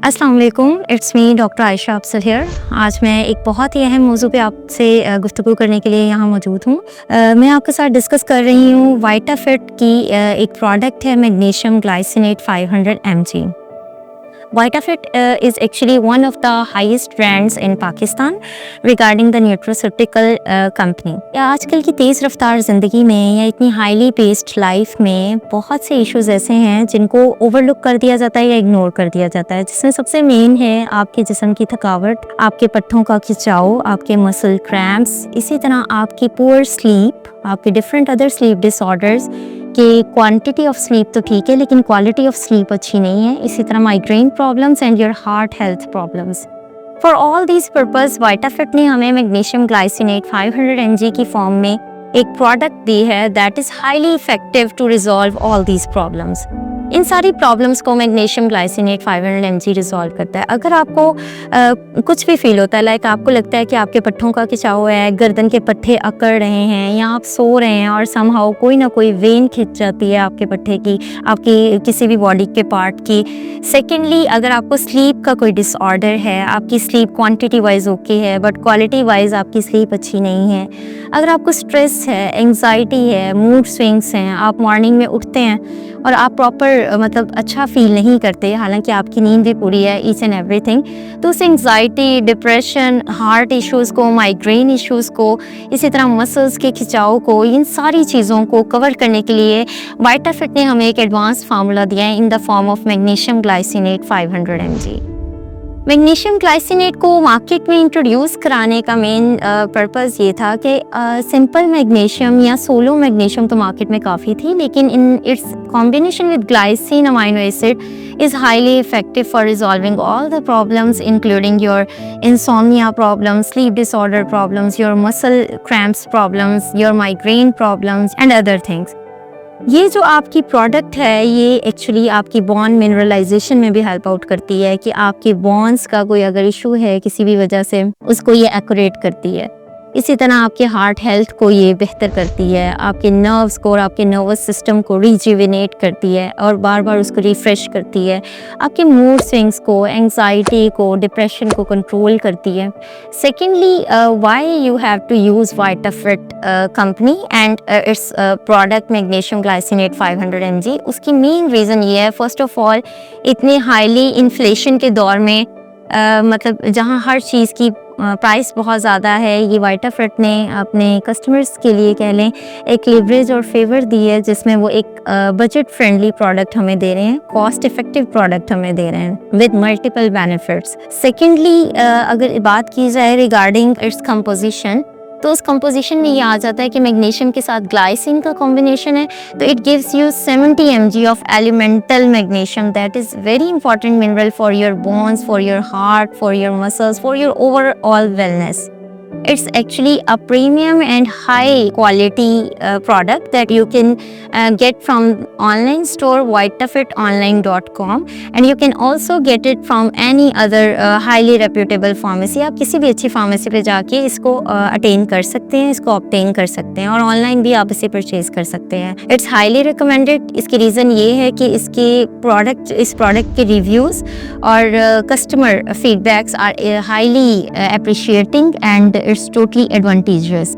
अस्सलाम वालेकुम, it's me doctor Ayesha अफसर हियर। आज मैं एक बहुत ही अहम मौजू पे आपसे गुफ्तगू करने के लिए यहाँ मौजूद हूँ। मैं आपके साथ डिस्कस कर रही हूँ वाइटाफिट की एक प्रोडक्ट है magnesium glycinate 500 mg। Vitafit is actually one of the highest brands in Pakistan regarding the nutraceutical company। या आजकल की तेज़ रफ्तार ज़िंदगी में या इतनी हाईली पेस्ड लाइफ में बहुत से इश्यूज ऐसे हैं जिनको ओवरलुक कर दिया जाता है या इग्नोर कर दिया जाता है, जिसमें सबसे मेन है आपके जिस्म की थकावट, आपके पट्ठों का खिंचाव, आपके मसल क्रैम्प्स, इसी तरह आपकी पुअर स्लीप, आपके डिफरेंट अदर स्लीप डिसऑर्डर्स कि क्वांटिटी ऑफ स्लीप तो ठीक है लेकिन क्वालिटी ऑफ स्लीप अच्छी नहीं है, इसी तरह migraine problems and your heart health problems. For all these purpose Vitafit ने हमें मैग्नीशियम ग्लाइसिनेट 500 mg की फॉर्म में एक प्रोडक्ट दी है that is highly effective to resolve all these problems. इन सारी प्रॉब्लम्स को मैग्नीशियम ग्लाइसिनेट 500 mg रिजॉल्व करता है। अगर आपको कुछ भी फील होता है, लाइक आपको लगता है कि आपके पट्ठों का खिंचाव है, गर्दन के पट्टे अकड़ रहे हैं या आप सो रहे हैं और समहाउ कोई ना कोई वेन खिंच जाती है आपके पट्टे की, आपकी किसी भी बॉडी के पार्ट की। सेकेंडली, अगर आपको स्लीप का कोई डिसऑर्डर है, आपकी स्लीप क्वांटिटी वाइज ओके है बट क्वालिटी वाइज आपकी स्लीप अच्छी नहीं है। अगर आपको स्ट्रेस है, एंग्जाइटी है, मूड स्विंग्स हैं, आप मॉर्निंग में उठते हैं और आप प्रॉपर मतलब अच्छा फील नहीं करते हालांकि आपकी नींद भी पूरी है, ईच एंड एवरीथिंग, तो उस एंग्जाइटी, डिप्रेशन, हार्ट इश्यूज़ को, माइग्रेन इश्यूज़ को, इसी तरह मसल्स के खिंचाव को, इन सारी चीज़ों को कवर करने के लिए वाइटाफिट ने हमें एक एडवांस फार्मूला दिया है in the form of magnesium glycinate 500 mg। Magnesium glycinate को मार्केट में इंट्रोड्यूस कराने का मेन पर्पस ये था कि सिंपल मैग्नीशियम या सोलो मैग्नीशियम तो मार्केट में काफ़ी थी, लेकिन in its combination with glycine amino acid is highly effective for resolving all the problems including your insomnia problems, sleep disorder problems, your muscle cramps problems, your migraine problems and other things। ये जो आपकी product है ये actually आपकी bone mineralisation में भी help out करती है कि आपके बोन्स का कोई अगर इशू है किसी भी वजह से उसको ये एक्यूरेट करती है। इसी तरह आपके हार्ट हेल्थ को ये बेहतर करती है, आपके नर्व्स को और आपके नर्वस सिस्टम को रिजुविनेट करती है और बार बार उसको रिफ्रेश करती है, आपके मूड स्विंग्स को, एंग्जाइटी को, डिप्रेशन को कंट्रोल करती है। Secondly, why you have to use Vitafit company and its product magnesium glycinate 500 mg, उसकी मेन रीज़न ये है, फर्स्ट ऑफ ऑल इतने हाईली इन्फ्लेशन के दौर में मतलब जहाँ हर चीज़ की प्राइस बहुत ज़्यादा है, ये वाइटाफिट ने अपने कस्टमर्स के लिए कह लें एक लिवरेज और फेवर दी है जिसमें वो एक बजट फ्रेंडली प्रोडक्ट हमें दे रहे हैं, कॉस्ट इफेक्टिव प्रोडक्ट हमें दे रहे हैं विद मल्टीपल बेनिफिट्स। सेकेंडली, अगर बात की जाए रिगार्डिंग इट्स कंपोजिशन, तो उस कंपोजिशन में ये आ जाता है कि मैग्नीशियम के साथ ग्लाइसिन का कॉम्बिनेशन है, तो it gives you 70 mg of elemental magnesium that is very important mineral for your bones, for your heart, for your muscles, for your overall wellness. It's actually a premium and high quality product that you can get from online store vitafitonline.com and you can also get it from any other highly reputable pharmacy। आप किसी भी अच्छी pharmacy पे जाके इसको attain कर सकते हैं, इसको ऑब्टेन कर सकते हैं और ऑनलाइन भी आप इसे परचेज कर सकते हैं। It's highly recommended. इसकी रीज़न ये है कि इस प्रोडक्ट के रिव्यूज़ और customer feedbacks are highly appreciating and it's totally advantageous।